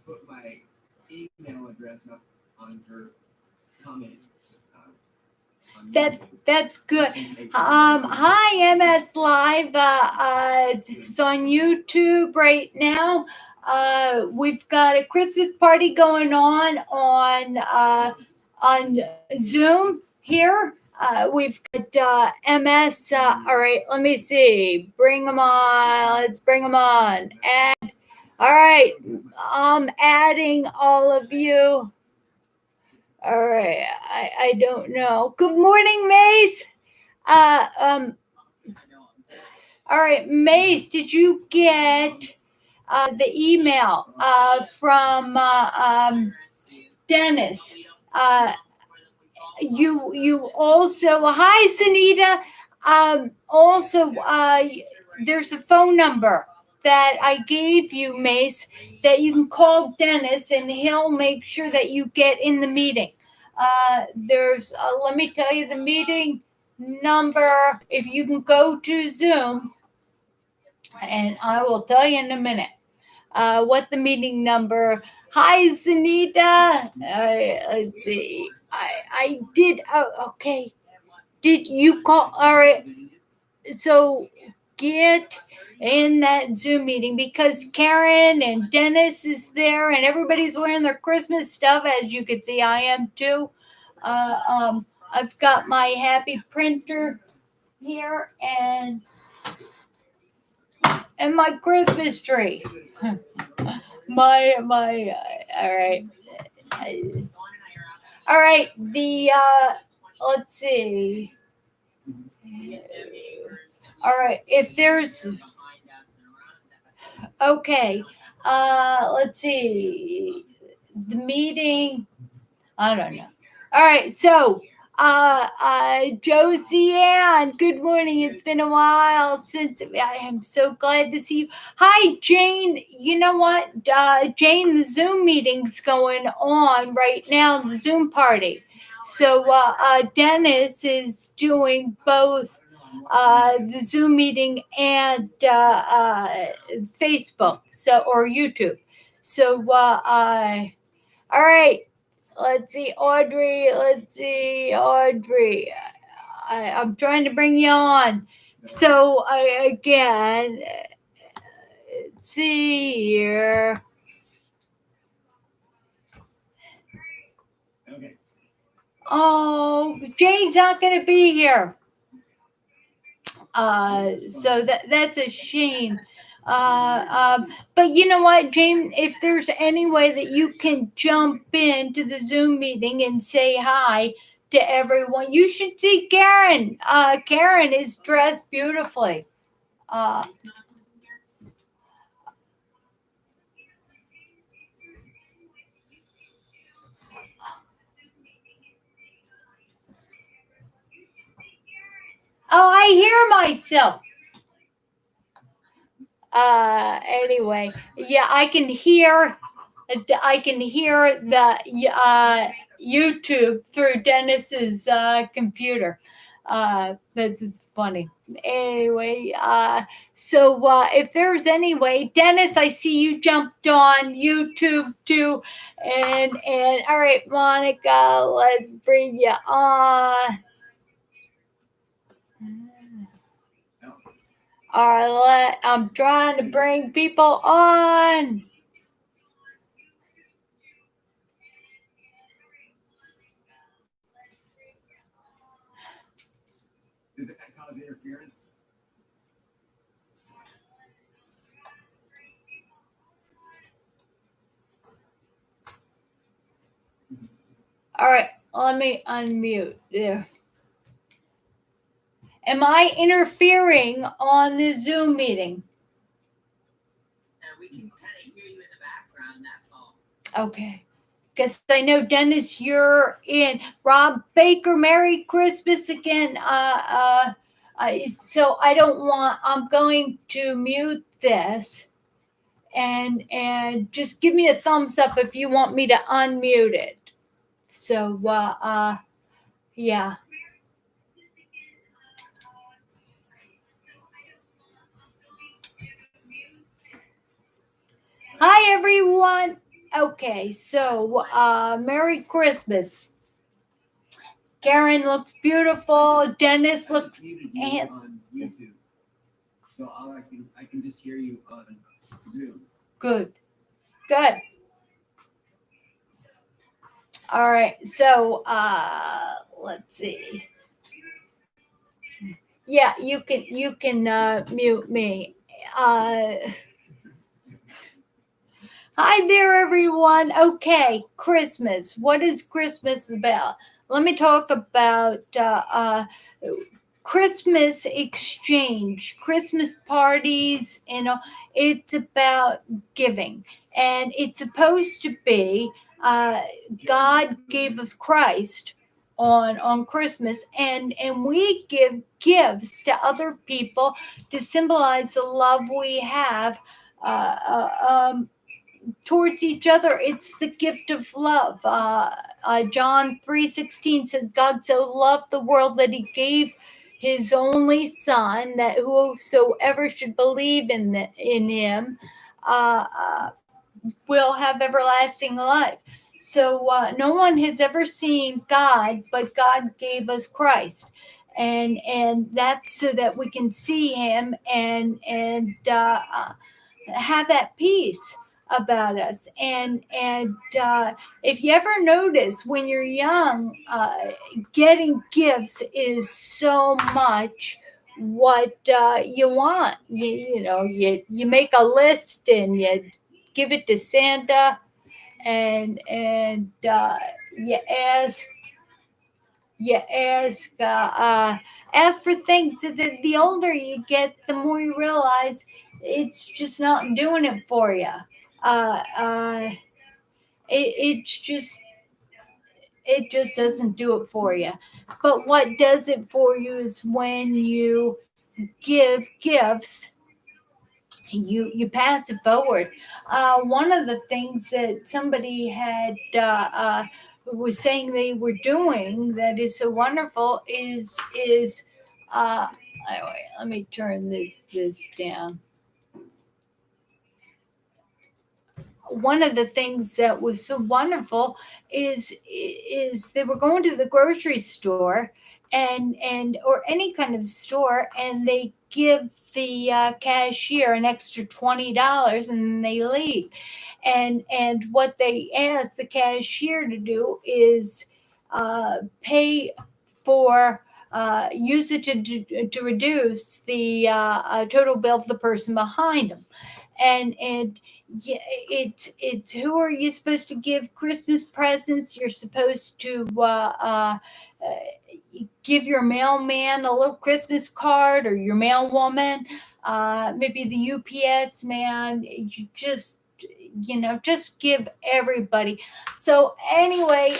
put my email address up on her comments. That's good. Hi, MS Live. This is on YouTube right now. We've got a Christmas party going on Zoom here. We've got MS. All right, let me see. Bring them on. Let's bring them on. And all right, I'm adding all of you. All right, I don't know. Good morning, Mace. All right, Mace, did you get the email from Dennis? You also, hi, Sunita. Also, there's a phone number that I gave you, Mace, that you can call Dennis and he'll make sure that you get in the meeting. There's, let me tell you the meeting number. If you can go to Zoom, and I will tell you in a minute what the meeting number. Hi, Sunita. Let's see. I did. Oh, okay. Did you call? All right. So get in that Zoom meeting because Karen and Dennis is there and everybody's wearing their Christmas stuff. As you can see, I am too. I've got my happy printer here and my Christmas tree. my all right. All right, the let's see. All right, if there's okay, let's see. The meeting, I don't know. All right, so Josie Ann, good morning. It's been a while since I am so glad to see you. Hi, Jane. You know what, Jane? The Zoom meeting's going on right now. The Zoom party. So Dennis is doing both the Zoom meeting and Facebook, or YouTube. So all right. Let's see, Audrey. I'm trying to bring you on. So again, let's see here. Okay. Oh, Jane's not going to be here. So that's a shame. But you know what, Jane, if there's any way that you can jump into the Zoom meeting and say hi to everyone, you should see Karen. Karen is dressed beautifully. Oh, I hear myself. Anyway, yeah, I can hear the YouTube through Dennis's computer. That's funny. Anyway, so if there's any way, Dennis, I see you jumped on YouTube too, and all right, Monica, let's bring you on. All right, I'm trying to bring people on. Does it cause interference? All right, let me unmute there. Am I interfering on the Zoom meeting? We can kind of hear you in the background, that's all. Okay. Because I know, Dennis, you're in. Rob Baker, Merry Christmas again. So I don't want, I'm going to mute this. And just give me a thumbs up if you want me to unmute it. So, yeah. Hi, everyone. everyone. Okay, so Merry Christmas. Karen looks beautiful. Dennis looks muted you and on YouTube, so I can just hear you on Zoom. good. Good. All right. So let's see. Yeah, you can mute me. Hi there, everyone. Okay, Christmas. What is Christmas about? Let me talk about Christmas exchange, Christmas parties. It's about giving, and it's supposed to be. God gave us Christ on Christmas, and we give gifts to other people to symbolize the love we have. Uh, uh, um, Towards each other. It's the gift of love. John 3:16 says, God so loved the world that he gave his only son, that whosoever should believe in him uh, uh, will have everlasting life. So no one has ever seen God, but God gave us Christ. And that's so that we can see him and have that peace about us. And if you ever notice when you're young, getting gifts is so much what you want. You make a list and you give it to Santa, and you ask you ask for things. The older you get, the more you realize it's just not doing it for you. Uh, uh, it just doesn't do it for you. But what does it for you is when you give gifts, you pass it forward. One of the things that somebody had was saying they were doing that is so wonderful is anyway, let me turn this down. One of the things that was so wonderful is they were going to the grocery store and or any kind of store, and they give the cashier an extra $20 and then they leave. And what they ask the cashier to do is pay for use it to reduce the total bill of the person behind them. And yeah, it's who are you supposed to give Christmas presents? You're supposed to give your mailman a little Christmas card, or your mailwoman, maybe the UPS man. You just give everybody. So anyway,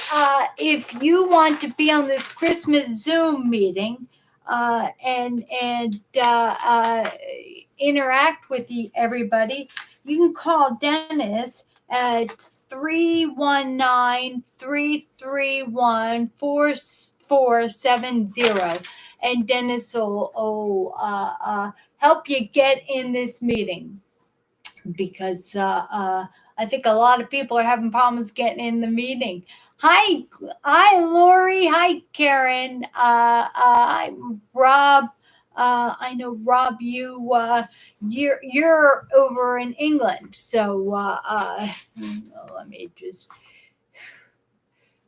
if you want to be on this Christmas Zoom meeting and interact with everybody, you can call Dennis at 319-331-4470, and Dennis will help you get in this meeting, because I think a lot of people are having problems getting in the meeting. Hi, Lori. Hi, Karen. I'm Rob. I know, Rob, you're over in England, so let me just.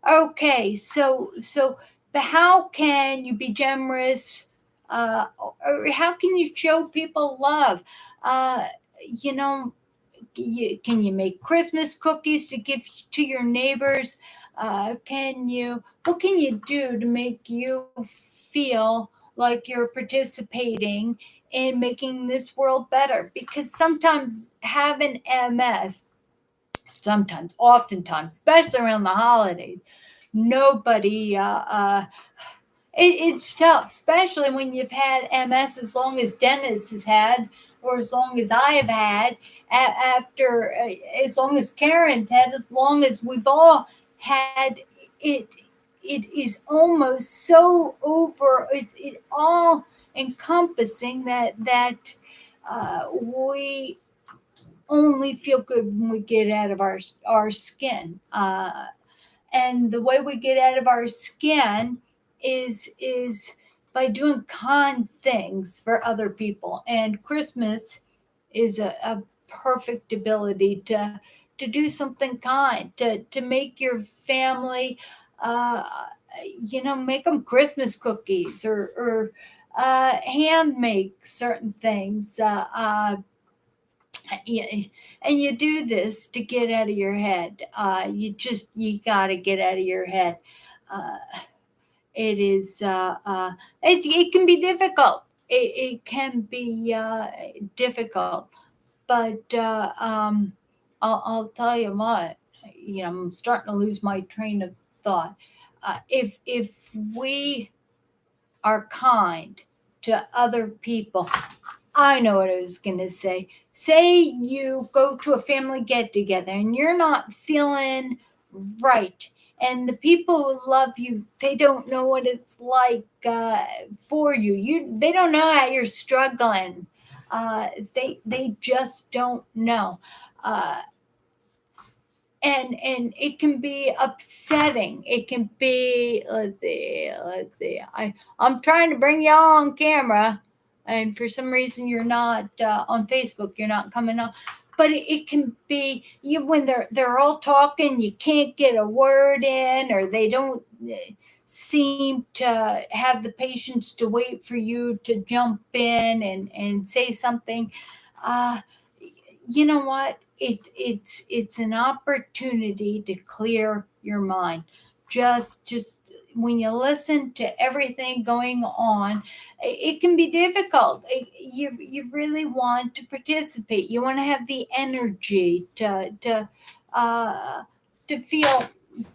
Okay, so but how can you be generous? Or how can you show people love? You know, can you make Christmas cookies to give to your neighbors? What can you do to make you feel like you're participating in making this world better? Because sometimes having MS, oftentimes, especially around the holidays, nobody it's tough, especially when you've had MS as long as Dennis has had, or as long as I have had, after as long as Karen's had, as long as we've all had it. It is almost so over. It's all encompassing that we only feel good when we get out of our skin. And the way we get out of our skin is by doing kind things for other people. And Christmas is a perfect ability to do something kind, to make your family, uh, make them Christmas cookies, or hand make certain things. And you do this to get out of your head. You got to get out of your head. Uh, it is it can be difficult. It can be difficult, but I'll tell you what. I'm starting to lose my train of thought. If we are kind to other people, I know what I was going to say. Say you go to a family get together and you're not feeling right. And the people who love you, they don't know what it's like for you. They don't know how you're struggling. They just don't know. Uh, and it can be upsetting. It can be, let's see. I'm trying to bring y'all on camera, and for some reason you're not on Facebook. You're not coming on. But it can be when they're all talking, you can't get a word in, or they don't seem to have the patience to wait for you to jump in and say something. Uh, you know what? It's an opportunity to clear your mind. Just when you listen to everything going on, it can be difficult. You really want to participate. You want to have the energy uh, to feel,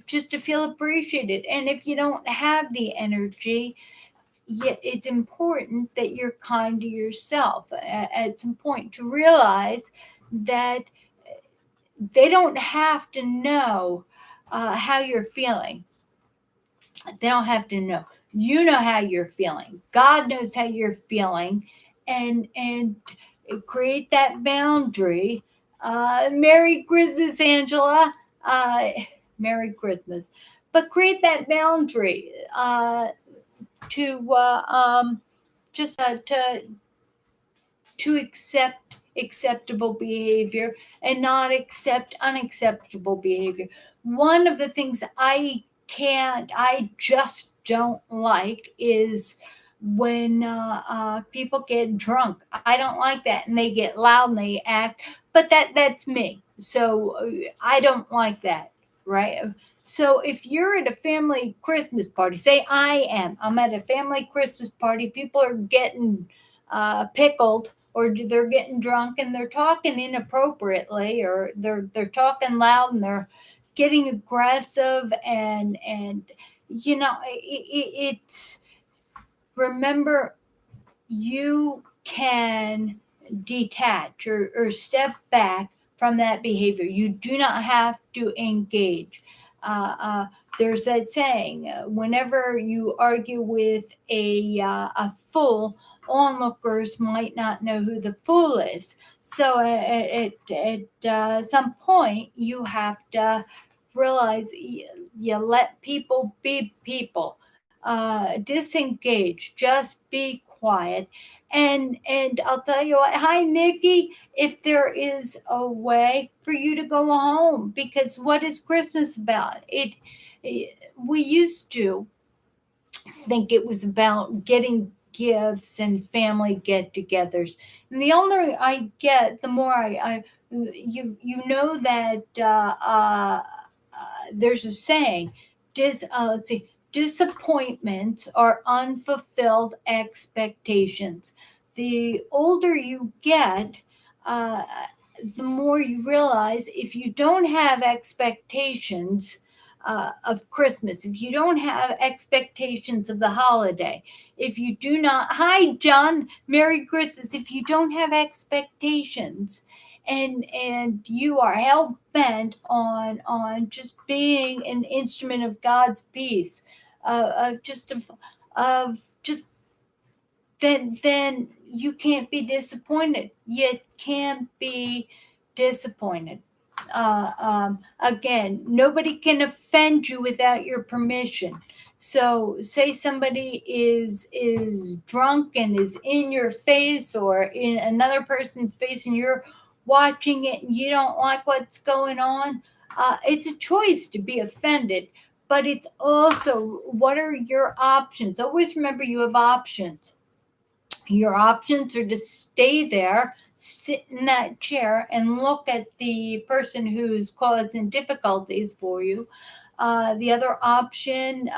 just to feel appreciated. And if you don't have the energy, yet it's important that you're kind to yourself. At some point, to realize that they don't have to know how you're feeling. They don't have to know. You know how you're feeling. God knows how you're feeling, and create that boundary. Merry Christmas, Angela. Merry Christmas. But create that boundary to just to accept acceptable behavior and not accept unacceptable behavior. One of the things I just don't like is when people get drunk. I don't like that, and they get loud and they act. But that's me. So I don't like that, right? So if you're at a family Christmas party, say I'm at a family Christmas party, people are getting pickled, or they're getting drunk and they're talking inappropriately, or they're talking loud and they're getting aggressive, and it's, remember, you can detach or step back from that behavior. You do not have to engage. Uh, uh, there's that saying: whenever you argue with a fool, onlookers might not know who the fool is. So at some point, you have to realize you let people be people. Disengage, just be quiet. And I'll tell you what, hi Nikki, if there is a way for you to go home, because what is Christmas about? We used to think it was about getting gifts and family get-togethers. And the older I get, the more you know that there's a saying: let's see, disappointments are unfulfilled expectations. The older you get, uh, the more you realize if you don't have expectations of Christmas, if you don't have expectations of the holiday, if you do not, hi John, Merry Christmas, if you don't have expectations, and you are hell bent on just being an instrument of God's peace, of just then you can't be disappointed. You can't be disappointed. Again, nobody can offend you without your permission. So say somebody is drunk and is in your face or in another person's face, and you're watching it and you don't like what's going on. It's a choice to be offended, but it's also, what are your options? Always remember, you have options. Your options are to stay there, sit in that chair, and look at the person who's causing difficulties for you. The other option,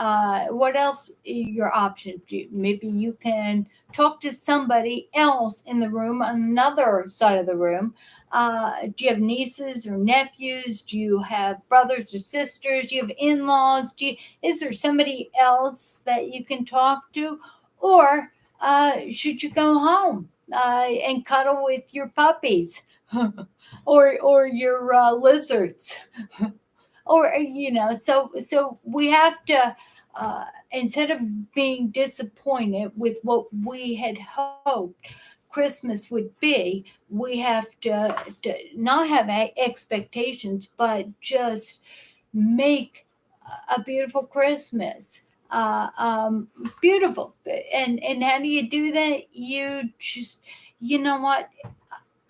what else? Your option? Maybe you can talk to somebody else in the room, on another side of the room. Do you have nieces or nephews? Do you have brothers or sisters? Do you have in-laws? Is there somebody else that you can talk to? Or should you go home and cuddle with your puppies or your lizards? Or so we have to, instead of being disappointed with what we had hoped Christmas would be, we have to not have expectations, but just make a beautiful Christmas. Beautiful. And how do you do that? You just, you know what?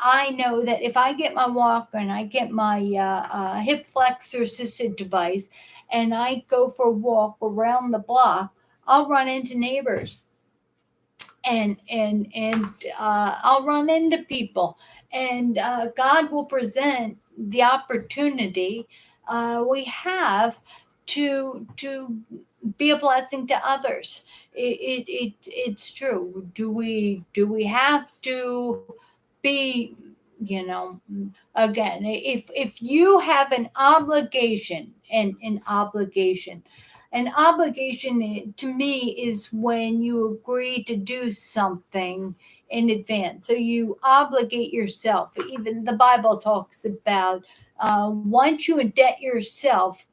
I know that if I get my walker and I get my hip flexor assisted device and I go for a walk around the block, I'll run into neighbors, and I'll run into people, and God will present the opportunity we have to be a blessing to others. It's true. Do we have to be, again, if you have an obligation, and an obligation to me is when you agree to do something in advance. So you obligate yourself. Even the Bible talks about once you indebt yourself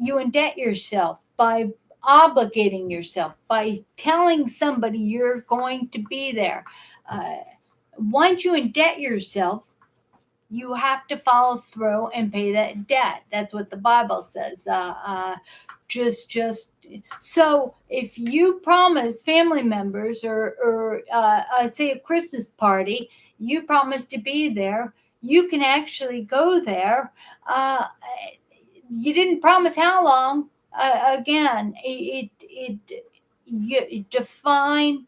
you indebt yourself by obligating yourself, by telling somebody you're going to be there. Once you indebt yourself, you have to follow through and pay that debt. That's what the Bible says. Just so if you promise family members or say a Christmas party, you promise to be there, you can actually go there. You didn't promise how long. Again, you define.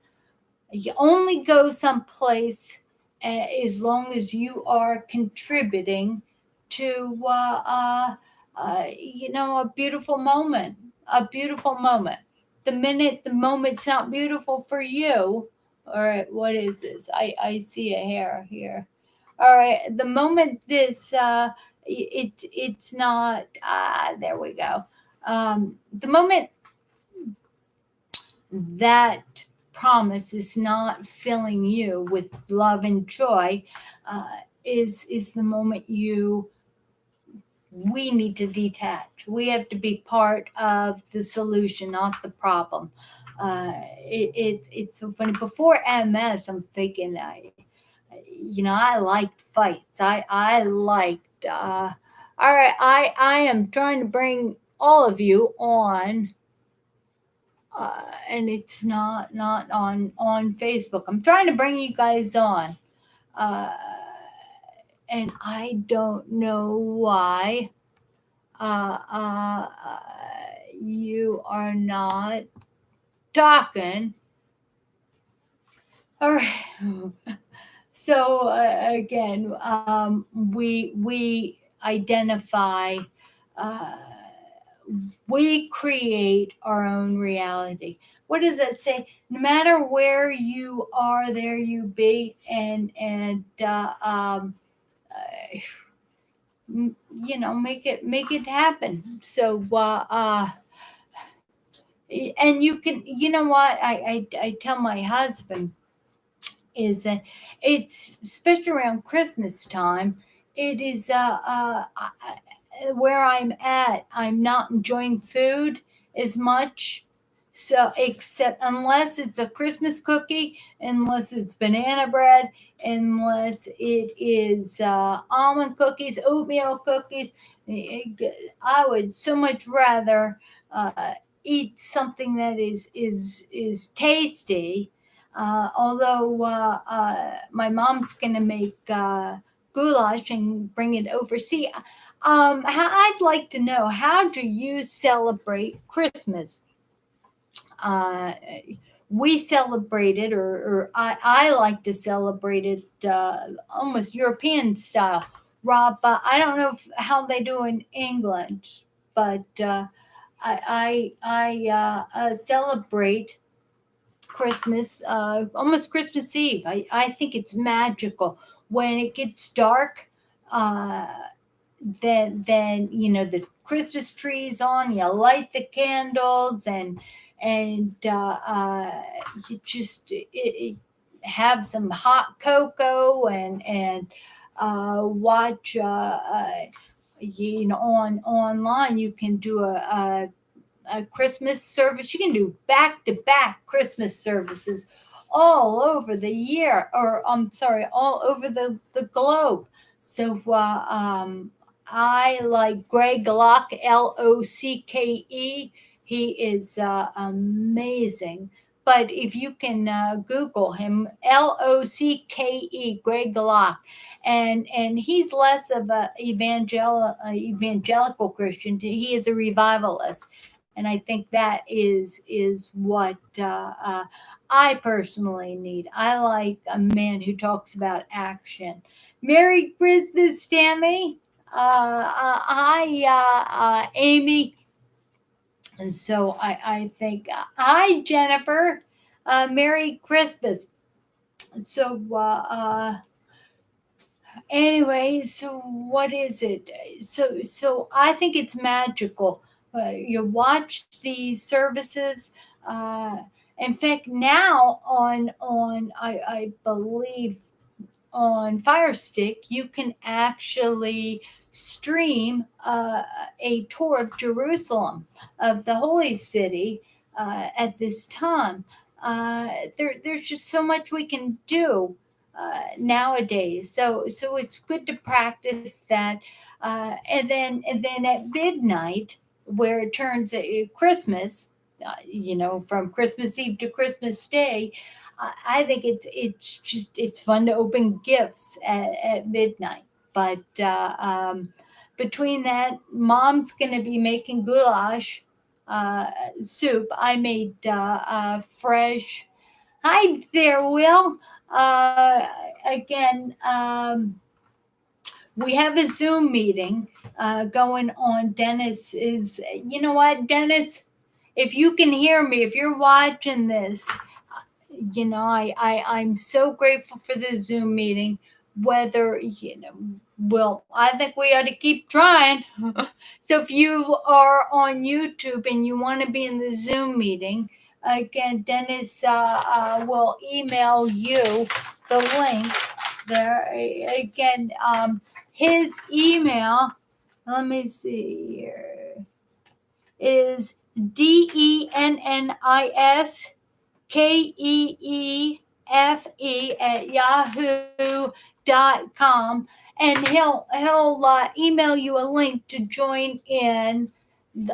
You only go someplace as long as you are contributing to a beautiful moment. A beautiful moment. The minute the moment's not beautiful for you, all right, what is this? I see a hair here. All right, the moment this it's not, there we go. The moment that promise is not filling you with love and joy, is the moment we need to detach. We have to be part of the solution, not the problem. It's so funny. Before MS, I'm thinking, I liked fights. I liked. All right, I am trying to bring all of you on, and it's not on Facebook. I'm trying to bring you guys on, and I don't know why you are not talking. All right. So again, we identify, we create our own reality. What does that say? No matter where you are, there you be, and make it happen. So and you can, what I tell my husband is that it's, especially around Christmas time, it is where I'm at, I'm not enjoying food as much So, except unless it's a Christmas cookie, unless it's banana bread, unless it is almond cookies, oatmeal cookies, I would so much rather eat something that is tasty. Although my mom's gonna make goulash and bring it over. See, I'd like to know, how do you celebrate Christmas? uh, we celebrate it, or I like to celebrate it almost European style. Rob, I don't know how they do in England, but I celebrate Christmas almost Christmas Eve. I think it's magical when it gets dark. Uh, then the Christmas trees on. You light the candles, and you just have some hot cocoa, and watch. On online you can do a Christmas service. You can do back to back Christmas services all over the year, or I'm sorry, all over the globe. So I like Greg Locke, Locke. He is amazing. But if you can Google him, Locke, Greg Locke, and he's less of a evangelical Christian. He is a revivalist, and I think that is what I personally need. I like a man who talks about action. Merry Christmas, Tammy. Hi, Amy. And so I think, hi, Jennifer. Merry Christmas. So, anyway, so what is it? So I think it's magical. You watch these services. In fact, now on I believe on Fire Stick, you can actually stream a tour of Jerusalem, of the holy city, at this time. There's just so much we can do nowadays. So it's good to practice that, and then at midnight, where it turns Christmas, from Christmas Eve to Christmas Day. I think it's fun to open gifts at midnight. But between that, Mom's gonna be making goulash soup. I made fresh. Hi there, Will. Again, we have a Zoom meeting going on. Dennis is, you know what, Dennis? If you can hear me, if you're watching this, I'm so grateful for the Zoom meeting. Whether, well, I think we ought to keep trying. So if you are on YouTube and you want to be in the Zoom meeting, again, Dennis will email you the link there. Again, his email, let me see here, is DENNISKEEFE@yahoo.com, and he'll email you a link to join in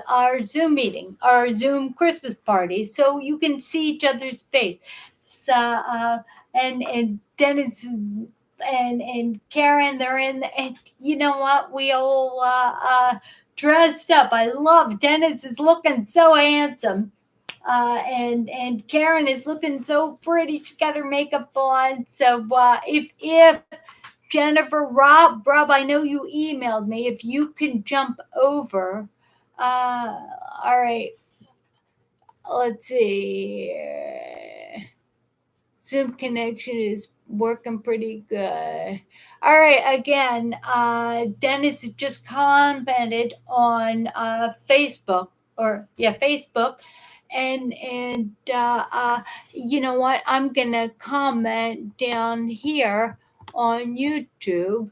our Zoom meeting, our Zoom Christmas party, so you can see each other's face. So, and Dennis and Karen, they're in, and you know what? We all dressed up. I love Dennis is looking so handsome. And Karen is looking so pretty. She got her makeup on. So if Jennifer, Rob, I know you emailed me. If you can jump over, all right. Let's see. Zoom connection is working pretty good. All right, again, Dennis just commented on Facebook, Facebook, and you know what? I'm gonna comment down here on YouTube.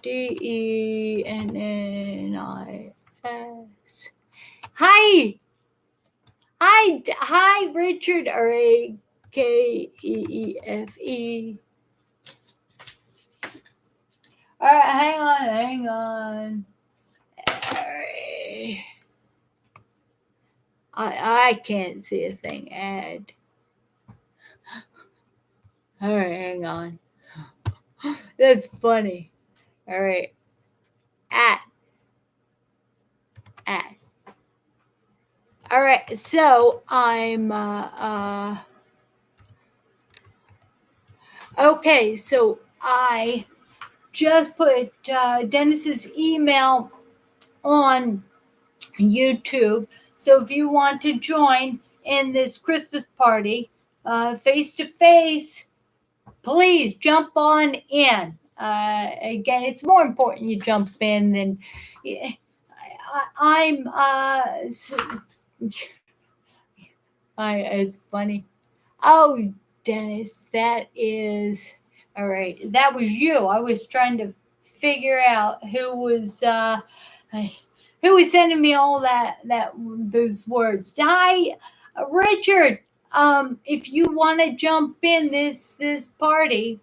DENNIS. Hi. Hi, Richard, Rakeefe. All right, hang on. All right. I can't see a thing. Add. All right, hang on. That's funny. All right, at. All right, so I'm okay. So I just put Dennis's email on YouTube. So if you want to join in this Christmas party, face to face, please jump on in. Again, it's more important you jump in than I'm. It's funny. Oh, Dennis, that is all right. That was you. I was trying to figure out who was sending me all that those words. Hi, Richard. If you want to jump in this party,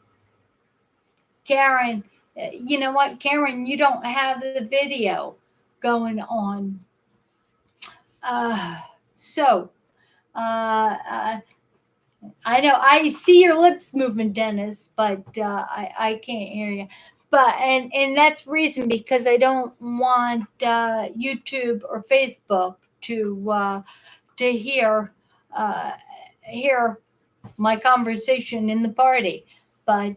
Karen. You know what, Karen? You don't have the video going on. Uh, so. I know I see your lips moving, Dennis, but I can't hear you. But and that's reason because I don't want YouTube or Facebook to hear my conversation in the party. But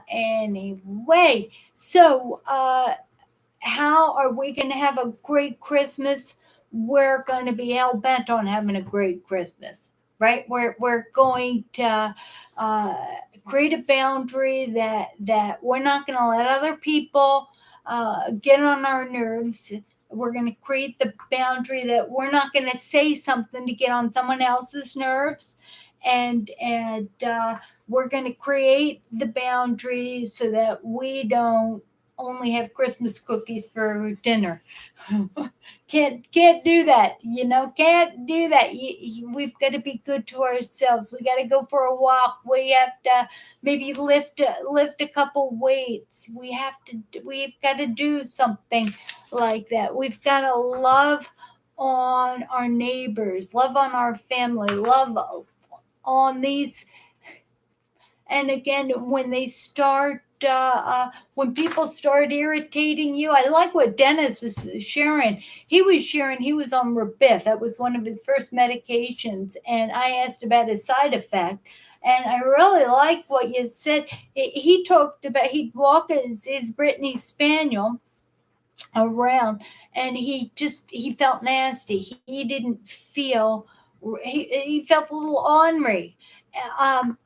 anyway, so how are we going to have a great Christmas? We're going to be hell bent on having a great Christmas, right? We're going to create a boundary that we're not going to let other people get on our nerves. We're going to create the boundary that we're not going to say something to get on someone else's nerves, and we're going to create the boundary so that we don't only have Christmas cookies for dinner. can't do that, can't do that. We've got to be good to ourselves. We got to go for a walk. We have to maybe lift a couple weights. We've got to do something like that. We've got to love on our neighbors, love on our family, love on these. And again, when they start when people start irritating you, I like what Dennis was sharing. He was on Rebif. That was one of his first medications. And I asked about his side effect. And I really like what you said. He talked about he'd walk his Brittany Spaniel around, and he felt nasty. He didn't feel, he felt a little ornery.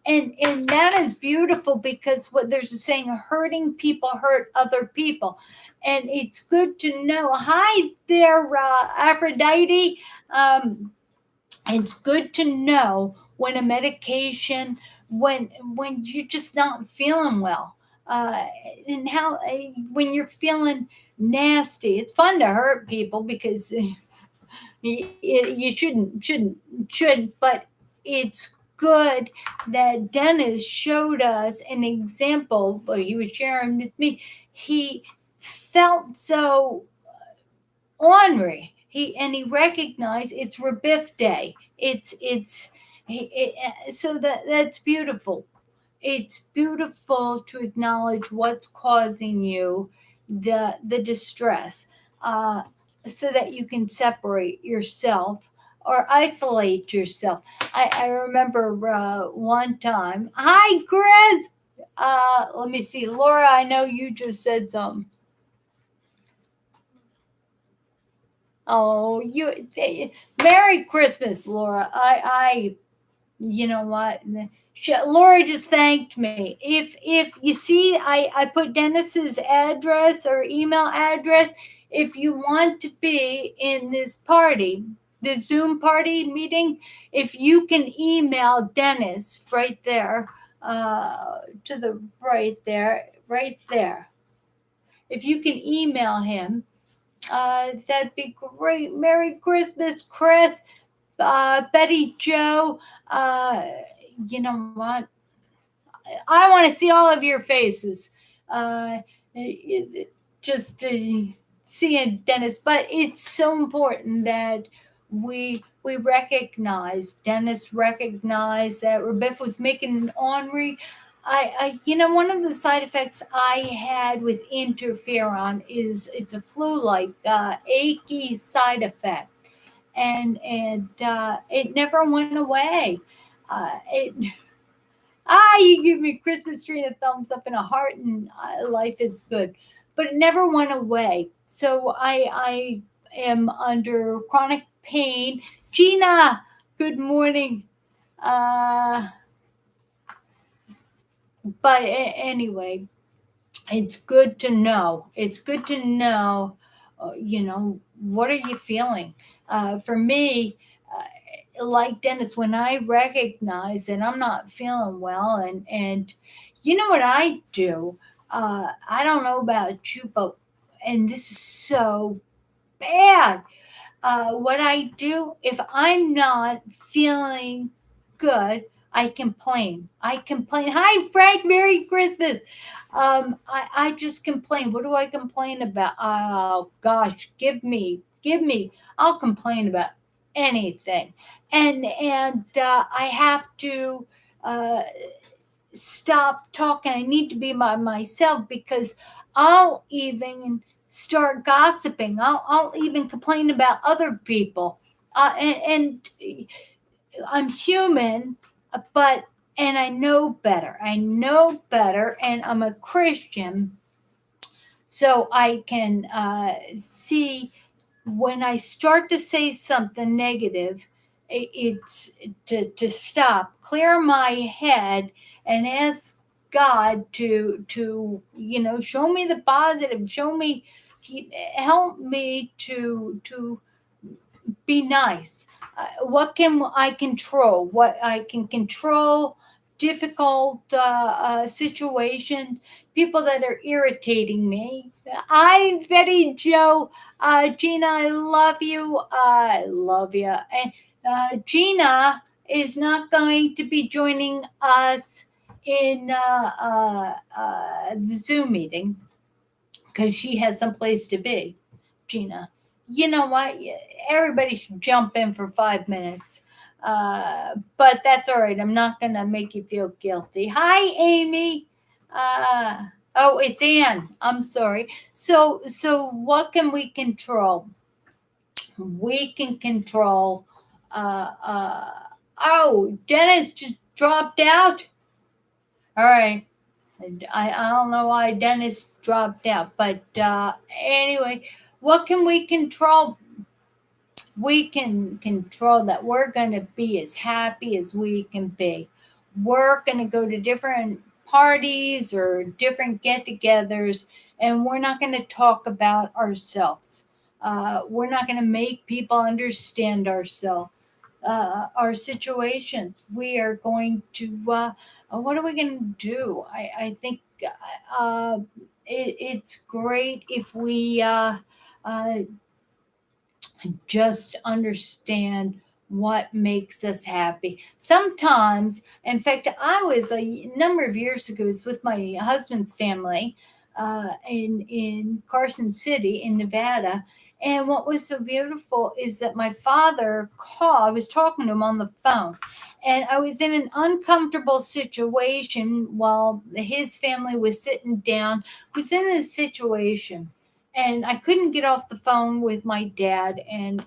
And that is beautiful because what there's a saying, hurting people hurt other people. And it's good to know. Hi there, Aphrodite. It's good to know when a medication, when you're just not feeling well, and how when you're feeling nasty. It's fun to hurt people because you should, but it's good that Dennis showed us an example. But he was sharing with me. He felt so ornery. He recognized it's Rebif Day. So that's beautiful. It's beautiful to acknowledge what's causing you the distress, so that you can separate yourself or isolate yourself. I remember one time. Hi, Chris. Let me see, Laura. I know you just said something. Oh, Merry Christmas, Laura. You know what? Laura just thanked me. If you see, I put Dennis's address or email address. If you want to be in this party, the Zoom party meeting, if you can email Dennis right there, to the right there. If you can email him, that'd be great. Merry Christmas, Chris. Betty Joe, you know what? I want to see all of your faces. Just seeing Dennis, but it's so important that we recognize Dennis recognized that Rebecca was making an ornery. One of the side effects I had with interferon is it's a flu-like achy side effect, and it never went away. It you give me a Christmas tree, a thumbs up, and a heart, and life is good. But it never went away. So I am under chronic pain. Gina, good morning. Uh, but anyway, it's good to know. It's good to know, what are you feeling? For me, like Dennis, when I recognize that I'm not feeling well, and you know what I do? I don't know about you, but and this is so bad. What I do if I'm not feeling good, I complain. I complain. Hi, Frank. Merry Christmas. I just complain. What do I complain about? Oh gosh, give me. I'll complain about anything, and I have to uh, stop talking. I need to be by myself because I'll even start gossiping. I'll even complain about other people. And I'm human, but and I know better. I know better, and I'm a Christian, so I can see when I start to say something negative, it's to stop, clear my head, and ask God to show me the positive, show me, help me to be nice. What can I control? What I can control? Difficult situations, people that are irritating me. I, Betty Joe, Gina, I love you. I love you. And Gina is not going to be joining us in the Zoom meeting because she has someplace to be. Gina, you know what? Everybody should jump in for 5 minutes. But that's all right. I'm not going to make you feel guilty. Hi, Amy. Oh, it's Anne. I'm sorry. So what can we control? We can control. Oh, Dennis just dropped out. All right. I don't know why Dennis dropped out, but anyway, what can we control? We can control that we're going to be as happy as we can be. We're going to go to different parties or different get-togethers, and we're not going to talk about ourselves. We're not going to make people understand ourselves. Our situations. We are going to, what are we going to do? I think it's great if we just understand what makes us happy. Sometimes, in fact, I was a number of years ago, was with my husband's family in Carson City in Nevada. And what was so beautiful is that my father called, I was talking to him on the phone, and I was in an uncomfortable situation while his family was sitting down. I was in a situation and I couldn't get off the phone with my dad, and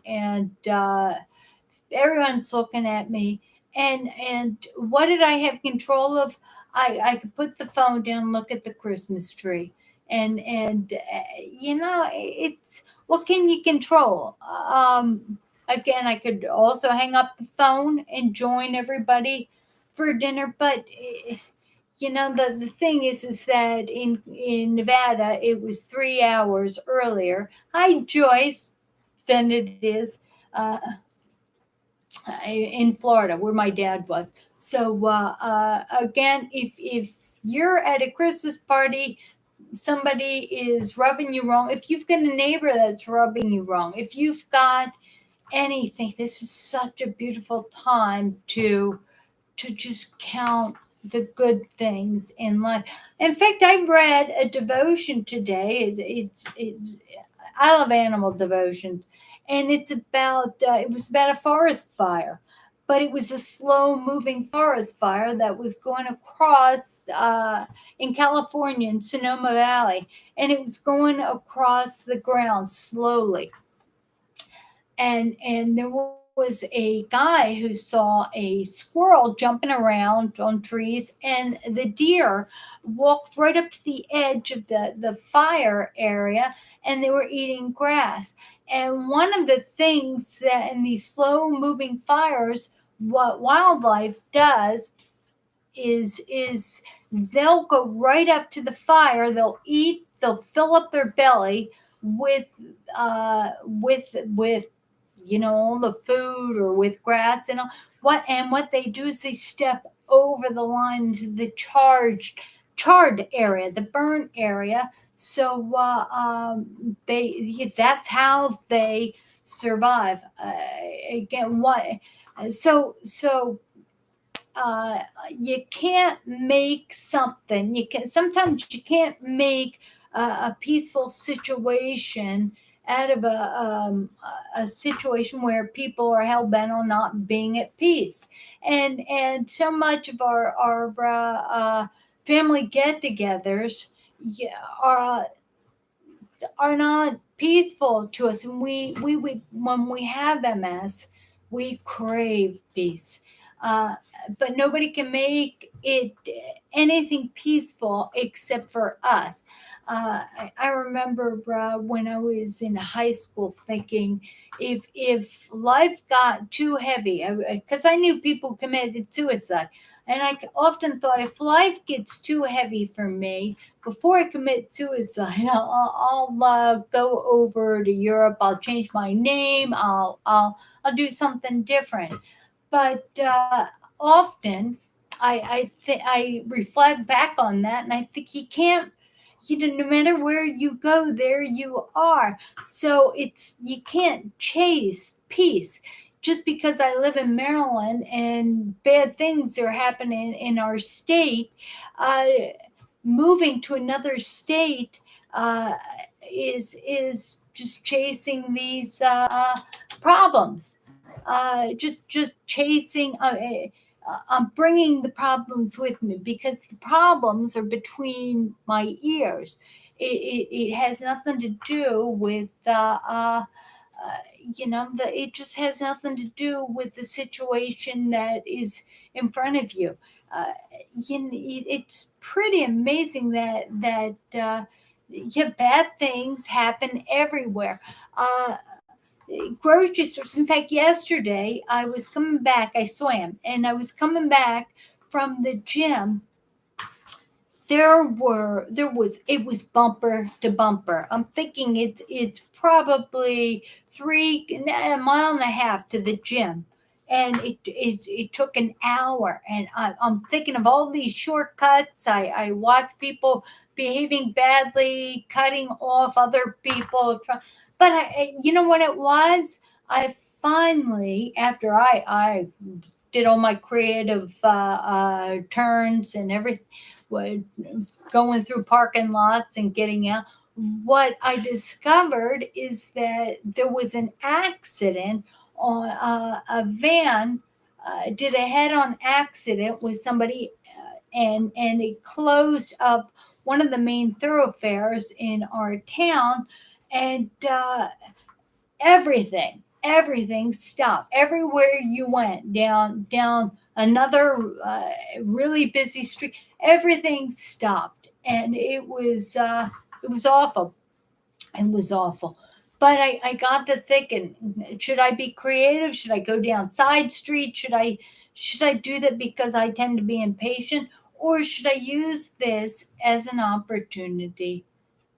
everyone's looking at me, and what did I have control of? I could put the phone down, look at the Christmas tree, and it's what can you control? Again, I could also hang up the phone and join everybody for dinner, but the thing is that in Nevada it was 3 hours earlier. Hi, Joyce, than it is in Florida where my dad was. So again, if you're at a Christmas party, somebody is rubbing you wrong. If you've got a neighbor that's rubbing you wrong, if you've got anything. This is such a beautiful time to just count the good things in life. In fact, I read a devotion today. I love animal devotions, and it was about a forest fire, but it was a slow moving forest fire that was going across in California in Sonoma Valley, and it was going across the ground slowly, and there was a guy who saw a squirrel jumping around on trees, and the deer walked right up to the edge of the fire area, and they were eating grass. And one of the things that in these slow moving fires, what wildlife does is they'll go right up to the fire, they'll eat, they'll fill up their belly with with all the food or with grass and all. What they do is they step over the line into the charred area, the burnt area. So that's how they survive. Again, what so you can't make something. Sometimes you can't make a peaceful situation out of a situation where people are hell bent on not being at peace, and so much of our family get-togethers, yeah, are not peaceful to us, and we when we have MS, we crave peace. Uh, but nobody can make it anything peaceful except for us. I remember when I was in high school thinking, if life got too heavy, because I knew people committed suicide, and I often thought, if life gets too heavy for me, before I commit suicide, I'll go over to Europe. I'll change my name. I'll do something different. But often, I reflect back on that, and I think you can't. No matter where you go, there you are. So you can't chase peace. Just because I live in Maryland and bad things are happening in our state, uh, moving to another state uh, is just chasing these problems. Just chasing. I'm bringing the problems with me because the problems are between my ears. It has nothing to do with it just has nothing to do with the situation that is in front of you. Uh, it's pretty amazing that yeah, bad things happen everywhere. Uh, Grocery stores. In fact, yesterday I was coming back. I swam, and I was coming back from the gym. It was bumper to bumper. I'm thinking it's probably a mile and a half to the gym, and it took an hour. And I'm thinking of all these shortcuts. I watch people behaving badly, cutting off other people. But you know what it was? I finally, after I did all my creative turns and everything, going through parking lots and getting out, what I discovered is that there was an accident on a van. Did a head-on accident with somebody, and it closed up one of the main thoroughfares in our town, and everything stopped. Everywhere you went, down another really busy street, everything stopped, and it was awful. It was awful. But I got to thinking, should I be creative? Should I go down side street? Should I do that because I tend to be impatient? Or should I use this as an opportunity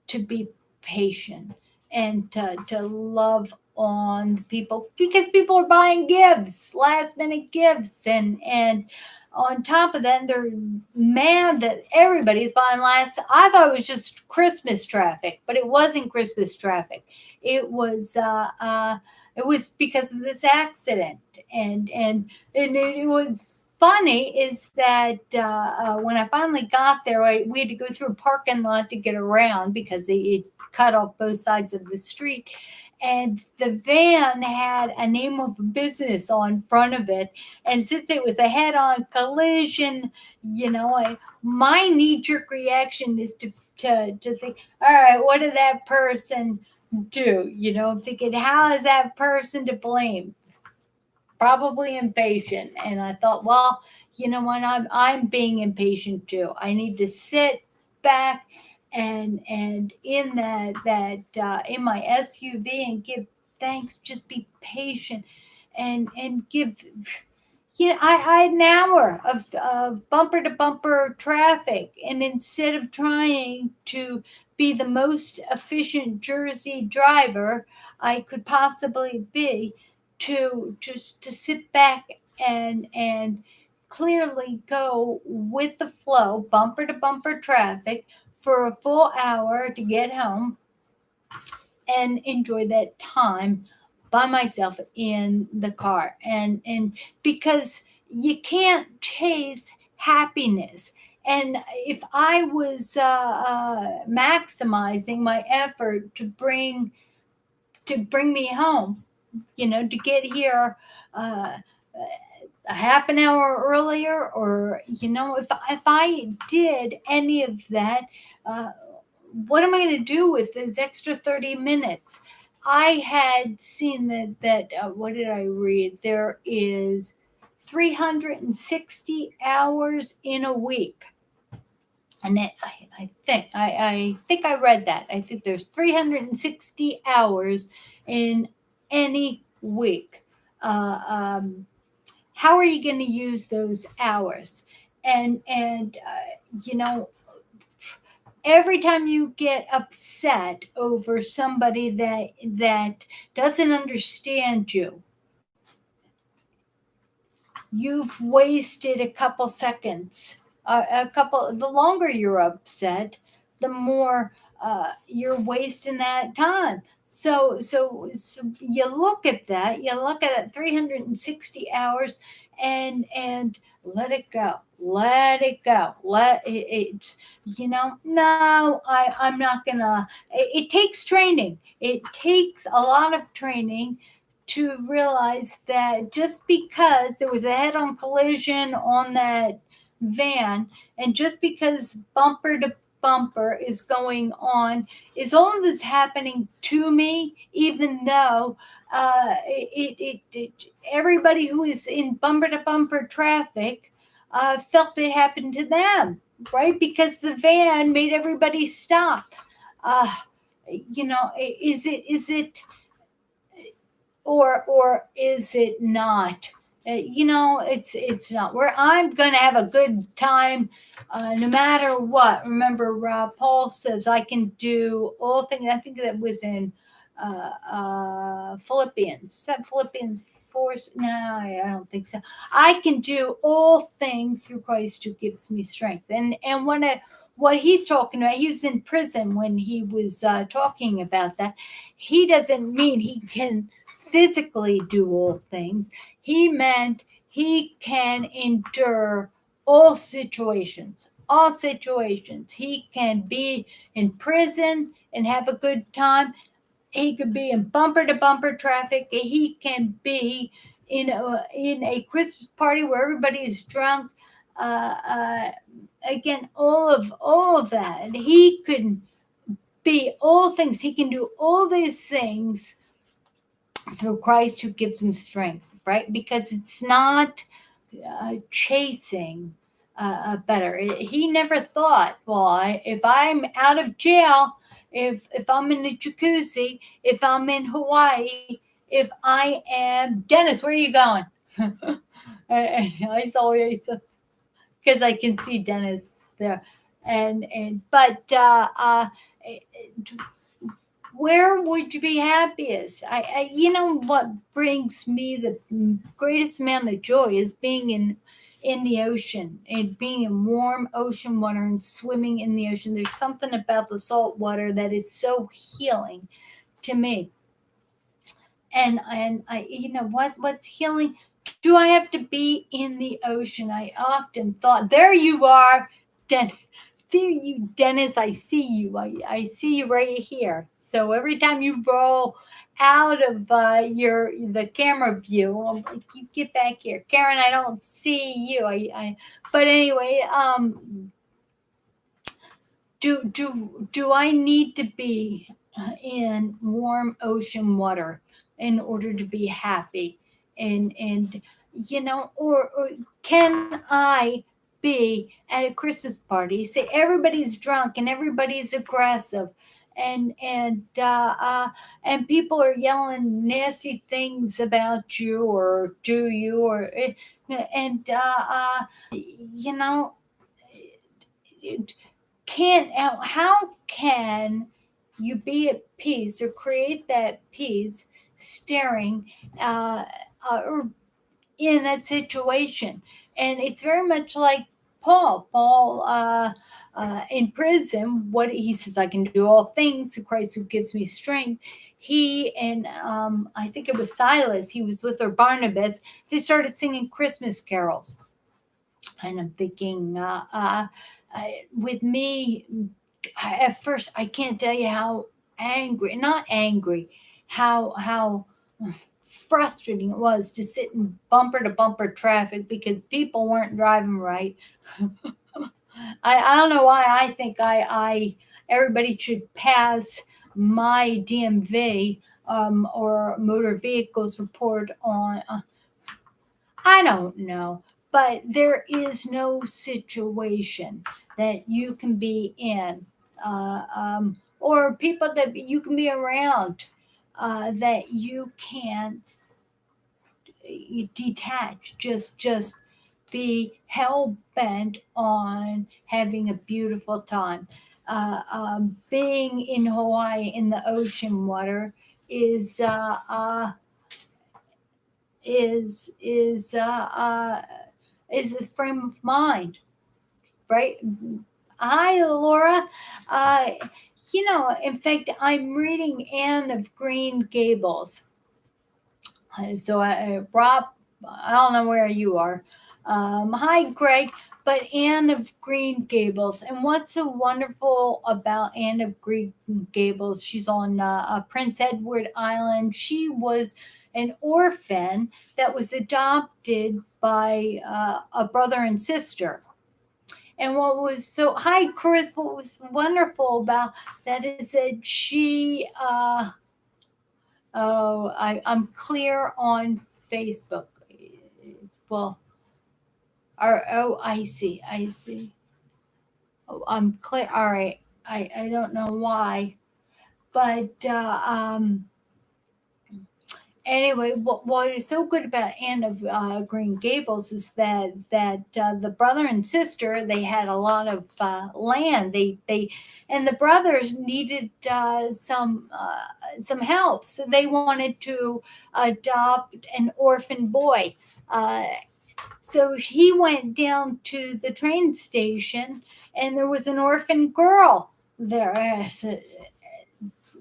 to be patient and to love on people, because people are buying gifts, last minute gifts, and on top of that, they're mad that everybody's buying last. I thought it was just Christmas traffic, but it wasn't Christmas traffic. It was It was because of this accident. And it was funny is that when I finally got there, we had to go through a parking lot to get around because it cut off both sides of the street. And the van had a name of a business on front of it. And since it was a head on collision, my knee jerk reaction is to think, all right, what did that person do? I'm thinking, how is that person to blame? Probably impatient. And I thought, well, you know what? I'm being impatient too. I need to sit back and in in my SUV and give thanks. Just be patient and give. I had an hour of bumper to bumper traffic, and instead of trying to be the most efficient Jersey driver I could possibly be, to just to sit back and clearly go with the flow, bumper to bumper traffic for a full hour to get home and enjoy that time by myself in the car. And because you can't chase happiness. And if I was maximizing my effort to bring me home, to get here a half an hour earlier, or if I did any of that, what am I going to do with those extra 30 minutes? I had seen that what did I read? There is 360 hours in a week. And I think I read that. I think there's 360 hours in any week. How are you going to use those hours? And every time you get upset over somebody that doesn't understand you, you've wasted a couple seconds. The longer you're upset, the more you're wasting that time. So you look at that. You look at it 360 hours, and let it go. Let it go. It's no, I'm not gonna. It takes training. It takes a lot of training to realize that just because there was a head-on collision on that van, and just because bumper to bumper is going on, is all that's happening to me, even though everybody who is in bumper to bumper traffic felt it happened to them, right? Because the van made everybody stop. Is it or is it not? It's not. Where I'm gonna have a good time, no matter what. Remember, Paul says I can do all things. I think that was in Philippians. Is that Philippians 4? No, I don't think so. I can do all things through Christ who gives me strength. And what he's talking about, he was in prison when he was talking about that. He doesn't mean he can physically do all things. He meant he can endure all situations. All situations. He can be in prison and have a good time. He could be in bumper to bumper traffic. He can be in a Christmas party where everybody is drunk. Again, all of that. He could be all things. He can do all these things through Christ who gives him strength, right? Because it's not chasing better. He never thought, well, if I'm out of jail, if I'm in a jacuzzi, if I'm in Hawaii, if I am Dennis, where are you going? I saw you because I can see Dennis there, but where would you be happiest? What brings me the greatest amount of joy is being in the ocean and being in warm ocean water and swimming in the ocean. There's something about the salt water that is so healing to me. And I, what's healing? Do I have to be in the ocean? I often thought, there you are, Den. There you, Dennis. I see you. I see you right here. So every time you roll out of the camera view, I'm like, you get back here, Karen. I don't see you. But anyway, do I need to be in warm ocean water in order to be happy? And or can I be at a Christmas party, say everybody's drunk and everybody's aggressive, and people are yelling nasty things about you, or do you, or and you know can how can you be at peace or create that peace staring or in that situation? And it's very much like Paul in prison. What he says, I can do all things through Christ who gives me strength. He and I think it was Silas, he was with, or Barnabas, they started singing Christmas carols. And I'm thinking, with me, at first, I can't tell you how angry, not angry, how frustrating it was to sit in bumper to bumper traffic because people weren't driving right. I don't know why I think I everybody should pass my DMV or motor vehicles report on. I don't know, but there is no situation that you can be in, or people that you can be around, that you can detach. Just be hell bent on having a beautiful time. Being in Hawaii in the ocean water is. Is a frame of mind, right? Hi, Laura. Uh, in fact, I'm reading Anne of Green Gables. So, Rob, I don't know where you are. Hi, Greg. But Anne of Green Gables, and what's so wonderful about Anne of Green Gables? She's on Prince Edward Island. She was an orphan that was adopted by a brother and sister. And what was so, hi, Chris, what was wonderful about that is that she, I'm clear on Facebook. Well, I see, I see. Oh, I'm clear. All right. I don't know why, but anyway, what is so good about Anne of Green Gables is that the brother and sister, they had a lot of land. They and the brothers needed some help, so they wanted to adopt an orphan boy. So he went down to the train station, and there was an orphan girl there.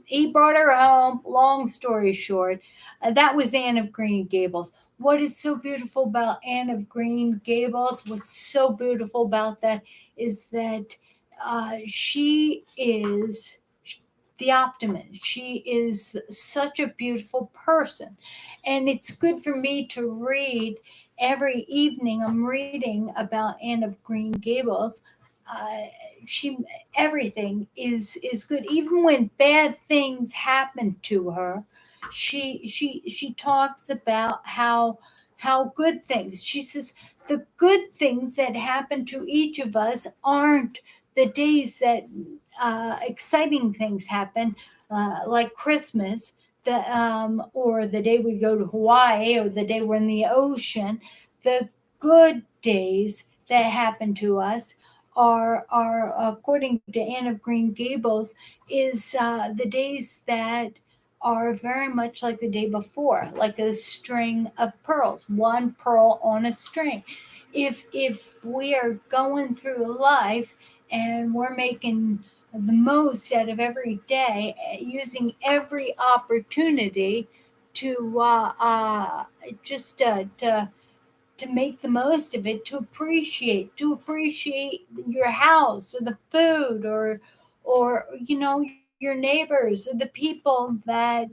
He brought her home. Long story short, that was Anne of Green Gables. What is so beautiful about Anne of Green Gables? What's so beautiful about that is that she is the optimist. She is such a beautiful person. And it's good for me to read every evening. I'm reading about Anne of Green Gables. Uh, she everything is good, even when bad things happen to her. She talks about how good things. She says the good things that happen to each of us aren't the days that exciting things happen, like Christmas, or the day we go to Hawaii, or the day we're in the ocean. The good days that happen to us are according to Anne of Green Gables, is the days that are very much like the day before, like a string of pearls, one pearl on a string. If we are going through life and we're making the most out of every day, using every opportunity just to make the most of it, to appreciate your house or the food or your neighbors or the people that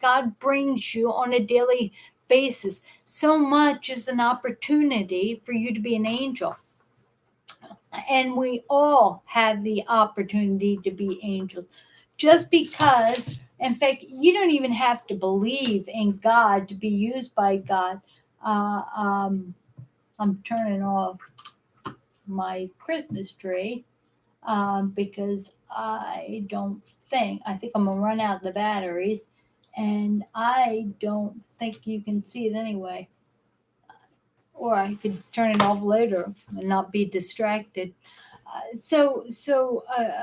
God brings you on a daily basis. So much is an opportunity for you to be an angel. And we all have the opportunity to be angels. Just because, in fact, you don't even have to believe in God to be used by God. Uh, um, I'm turning off my Christmas tree because I think I'm gonna run out of the batteries, and I don't think you can see it anyway. Or I could turn it off later and not be distracted.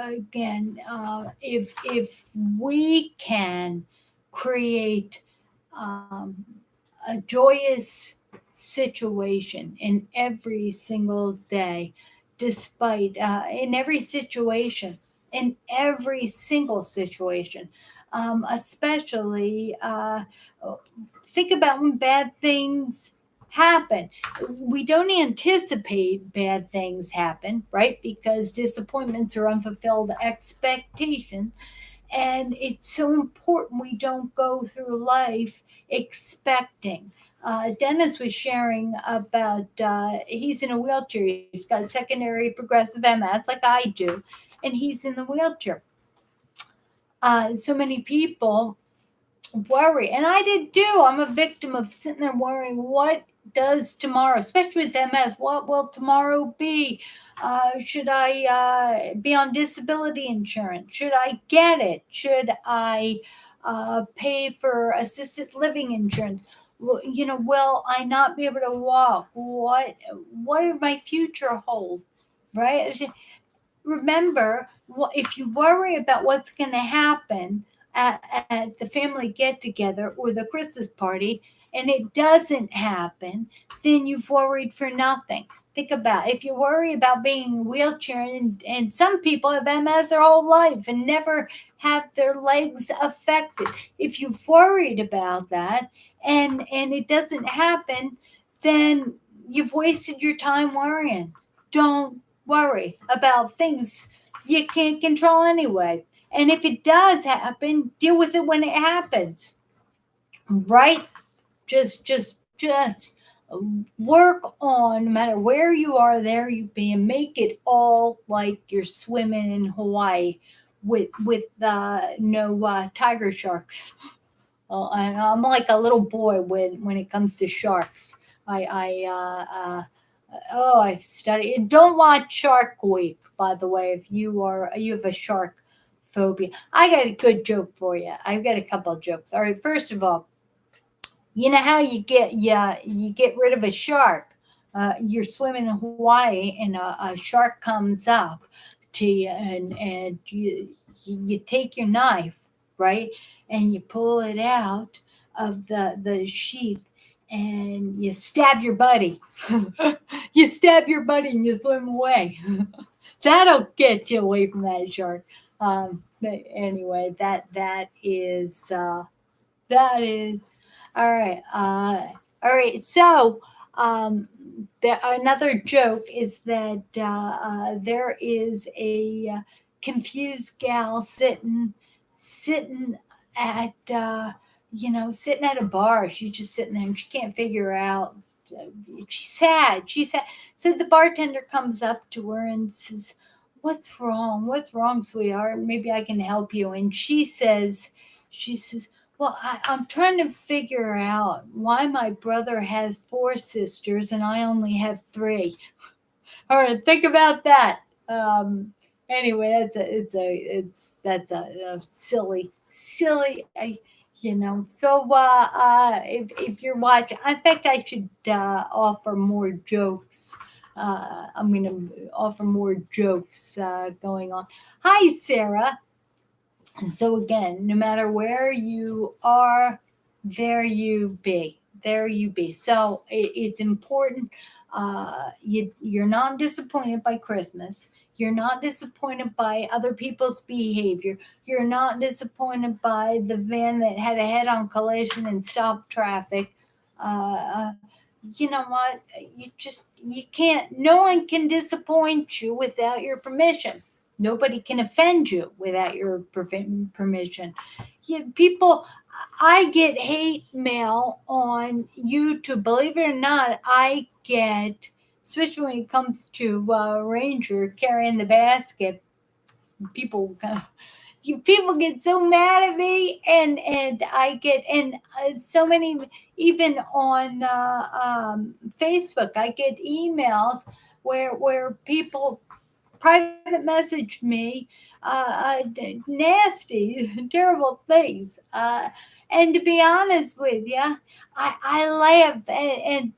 Again, if we can create um, a joyous situation in every single day, despite in every situation, in every single situation, especially think about when bad things happen. We don't anticipate bad things happen, right? Because disappointments are unfulfilled expectations. And it's so important we don't go through life expecting. Dennis was sharing about he's in a wheelchair. He's got secondary progressive MS, like I do, and he's in the wheelchair. So many people worry, and I did too. I'm a victim of sitting there worrying, what does tomorrow, especially with MS, what will tomorrow be? Should I be on disability insurance? Should I get it? Should I pay for assisted living insurance? Will I not be able to walk? What did my future hold? Right? Remember, if you worry about what's going to happen at the family get together or the Christmas party and it doesn't happen, then you've worried for nothing. Think about it. If you worry about being in a wheelchair, and some people have MS their whole life and never have their legs affected. If you've worried about that and it doesn't happen, then you've wasted your time worrying. Don't worry about things you can't control anyway. And if it does happen, deal with it when it happens. Right? Just work on, no matter where you are, there you be, and make it all like you're swimming in Hawaii with no tiger sharks. I'm like a little boy when it comes to sharks. I've studied. Don't watch Shark Week, by the way. If you have a shark phobia, I got a good joke for you. I've got a couple of jokes. All right, first of all, you know how you get rid of a shark. You're swimming in Hawaii, and a shark comes up to you, and you take your knife, right, and you pull it out of the sheath, and you stab your buddy. You stab your buddy and you swim away. That'll get you away from that shark. But anyway, that is all right. All right. So another joke is that there is a confused gal sitting at sitting at a bar. She's just sitting there and she can't figure out. She's sad. She's sad. So the bartender comes up to her and says, "What's wrong? What's wrong, sweetheart? Maybe I can help you." And she says, "Well, I'm trying to figure out why my brother has 4 sisters and I only have 3." All right, think about that. Anyway, that's a silly. So if you're watching, in fact, I should offer more jokes. I'm going to offer more jokes going on. Hi, Sarah. So again, no matter where you are, there you be. There you be. So it's important. You're not disappointed by Christmas. You're not disappointed by other people's behavior. You're not disappointed by the van that had a head-on collision and stopped traffic. Uh, you know what? You can't. No one can disappoint you without your permission. Nobody can offend you without your permission. People, I get hate mail on YouTube. Believe it or not, I get, especially when it comes to Ranger carrying the basket. People kind of, people get so mad at me, and I get, and so many, even on Facebook, I get emails where people private messaged me nasty, terrible things. And to be honest with you, I laugh, and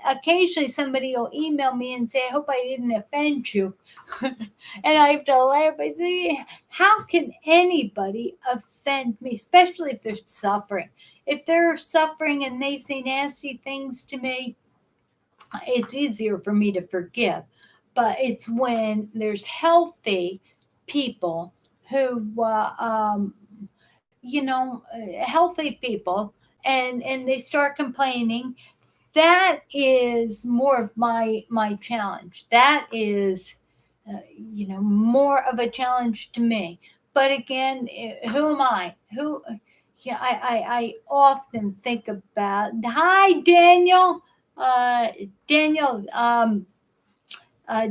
occasionally somebody will email me and say, I hope I didn't offend you. And I have to laugh. I say, how can anybody offend me, especially if they're suffering? If they're suffering and they say nasty things to me, it's easier for me to forgive. But it's when there's healthy people who, healthy people, and they start complaining. That is more of my challenge. That is, more of a challenge to me. But again, who am I? Who? Yeah, I often think about. Hi, Daniel. Daniel,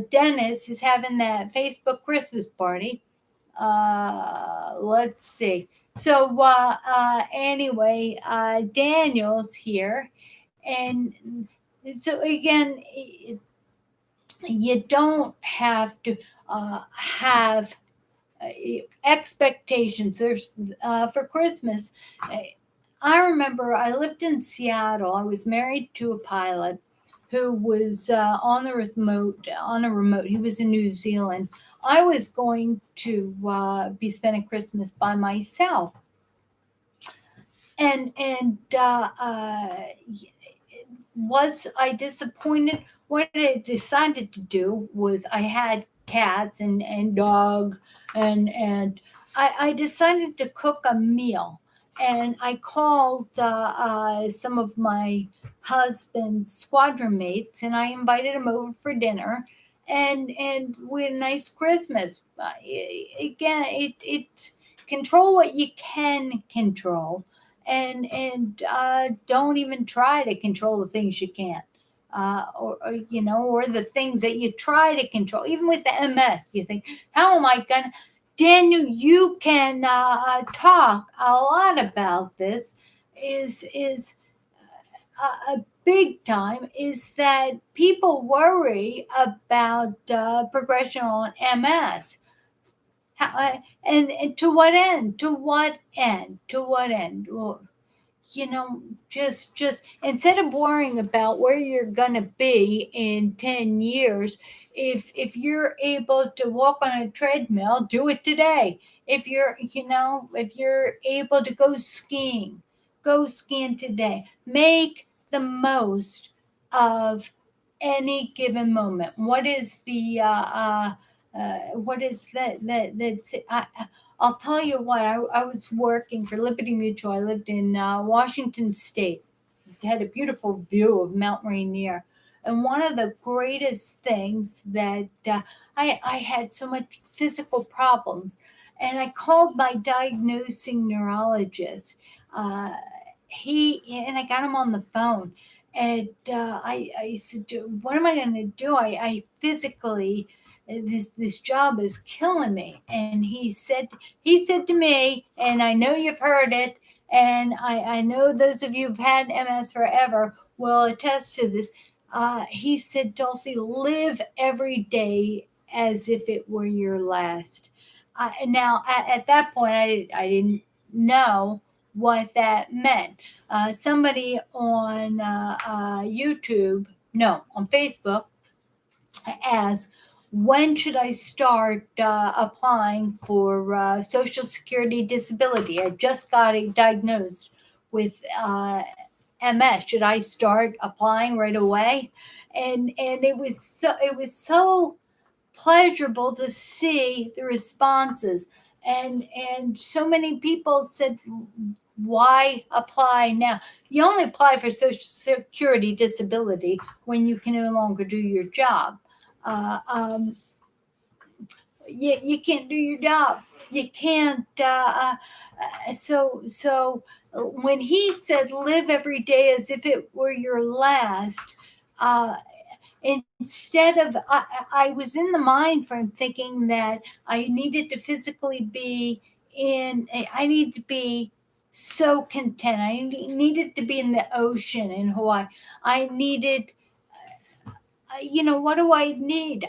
Dennis is having that Facebook Christmas party. Let's see. So anyway, Daniel's here, and so again, you don't have to have expectations. There's for Christmas. I remember I lived in Seattle. I was married to a pilot who was on the remote. On a remote, he was in New Zealand. I was going to be spending Christmas by myself, and was I disappointed? What I decided to do was I had cats and dog, and I decided to cook a meal, and I called some of my husband's squadron mates, and I invited them over for dinner, and we had a nice Christmas. Again, it control what you can control, and don't even try to control the things you can't. Or the things that you try to control, even with the MS, you think, how am I gonna? Daniel, you can talk a lot about this. Is a big time is that people worry about progression on MS. And to what end? To what end? To what end? Well, just instead of worrying about where you're going to be in 10 years, if you're able to walk on a treadmill, do it today. If you're able to go skiing today. Make the most of any given moment. What is the what is that's I'll tell you what, I was working for Liberty Mutual. I lived in Washington State. I had a beautiful view of Mount Rainier. And one of the greatest things that I had so much physical problems, and I called my diagnosing neurologist. And I got him on the phone, and I said, "What am I going to do? I physically, this job is killing me." And he said to me, and I know you've heard it, and I know those of you who've had MS forever will attest to this. He said, Dulcie, live every day as if it were your last. Now, at that point, I didn't know what that meant. Somebody on YouTube, no, on Facebook, asked, when should I start applying for Social Security disability? I just got diagnosed with MS. Should I start applying right away? And it was so pleasurable to see the responses. And so many people said, why apply now? You only apply for Social Security disability when you can no longer do your job. You can't do your job. You can't. So when he said, live every day as if it were your last, instead of, I was in the mind frame thinking that I needed to physically be I need to be so content. I needed to be in the ocean in Hawaii. I needed, what do I need?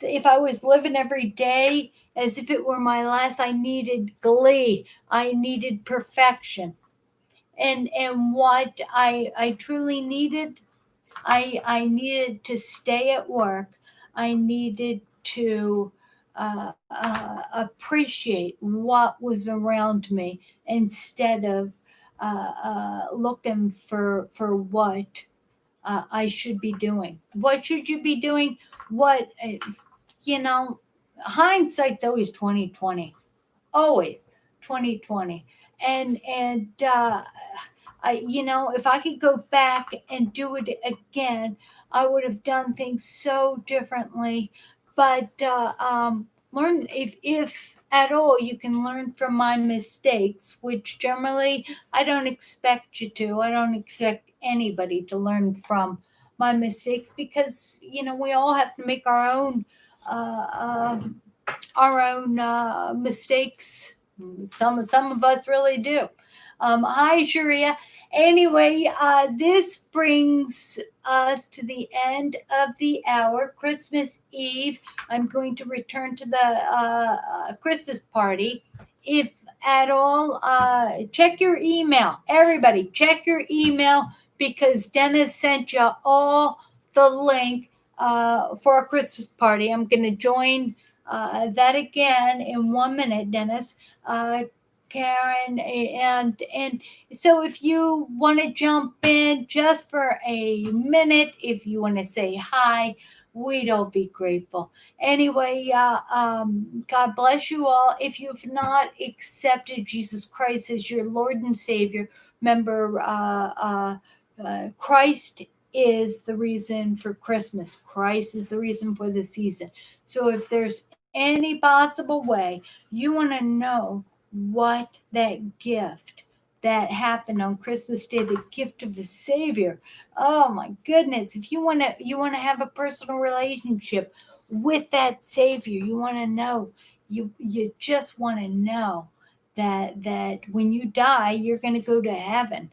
If I was living every day as if it were my last, I needed glee. I needed perfection. And what I truly needed, I needed to stay at work. I needed to appreciate what was around me instead of looking for what I should be doing. What should you be doing? What hindsight's always 2020, always 2020, and if I could go back and do it again, I would have done things so differently. But learn, if at all you can learn from my mistakes, which generally I don't expect you to. I don't expect anybody to learn from my mistakes, because we all have to make our own mistakes. Some of us really do. Hi, Sharia. Anyway, this brings us to the end of the hour, Christmas Eve. I'm going to return to the Christmas party. If at all, check your email. Everybody, check your email, because Dennis sent you all the link for a Christmas party. I'm going to join that again in 1 minute, Dennis. Karen, and so if you want to jump in just for a minute, if you want to say hi, we'd all be grateful. Anyway, God bless you all. If you've not accepted Jesus Christ as your Lord and Savior, remember, Christ is the reason for Christmas. Christ is the reason for the season. So if there's any possible way you want to know what that gift that happened on Christmas Day, the gift of the Savior. Oh my goodness. If you want to have a personal relationship with that Savior, you want to know, you just want to know that when you die, you're going to go to heaven.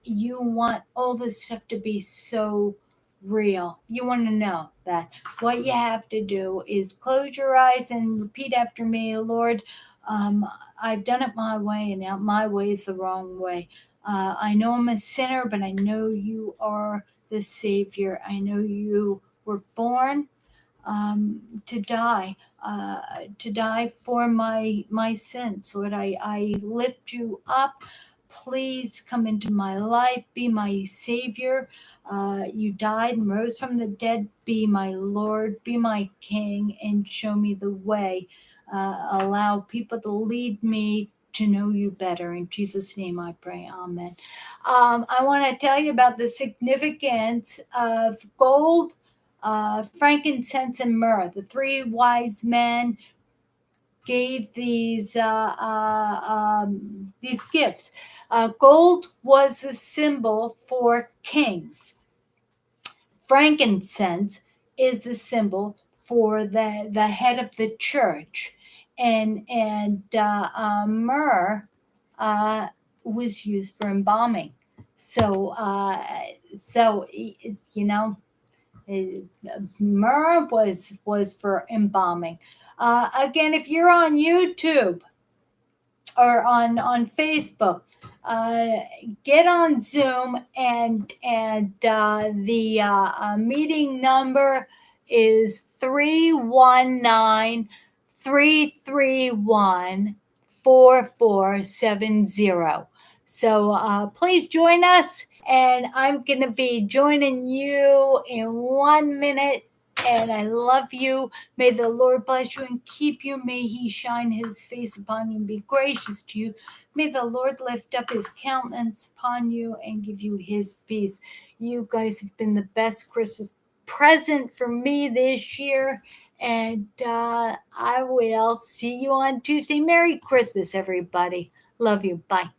You want all this stuff to be so real. You want to know that what you have to do is close your eyes and repeat after me, Lord, I've done it my way, and now my way is the wrong way. I know I'm a sinner, but I know you are the Savior. I know you were born to die for my sins. Lord, I lift you up. Please come into my life, be my Savior. You died and rose from the dead. Be my Lord, be my King, and show me the way. Allow people to lead me to know you better. In Jesus' name I pray. Amen. I want to tell you about the significance of gold, frankincense, and myrrh. The three wise men gave these gifts. Gold was a symbol for kings. Frankincense is the symbol for the head of the church, and myrrh was used for embalming. So myrrh was for embalming. Again, if you're on YouTube or on Facebook, get on Zoom, and the meeting number is 319-331-4470. So please join us, and I'm going to be joining you in 1 minute and I love you. May the Lord bless you and keep you. May he shine his face upon you and be gracious to you. May the Lord lift up his countenance upon you and give you his peace. You guys have been the best Christmas present for me this year. And I will see you on Tuesday. Merry Christmas, everybody. Love you. Bye.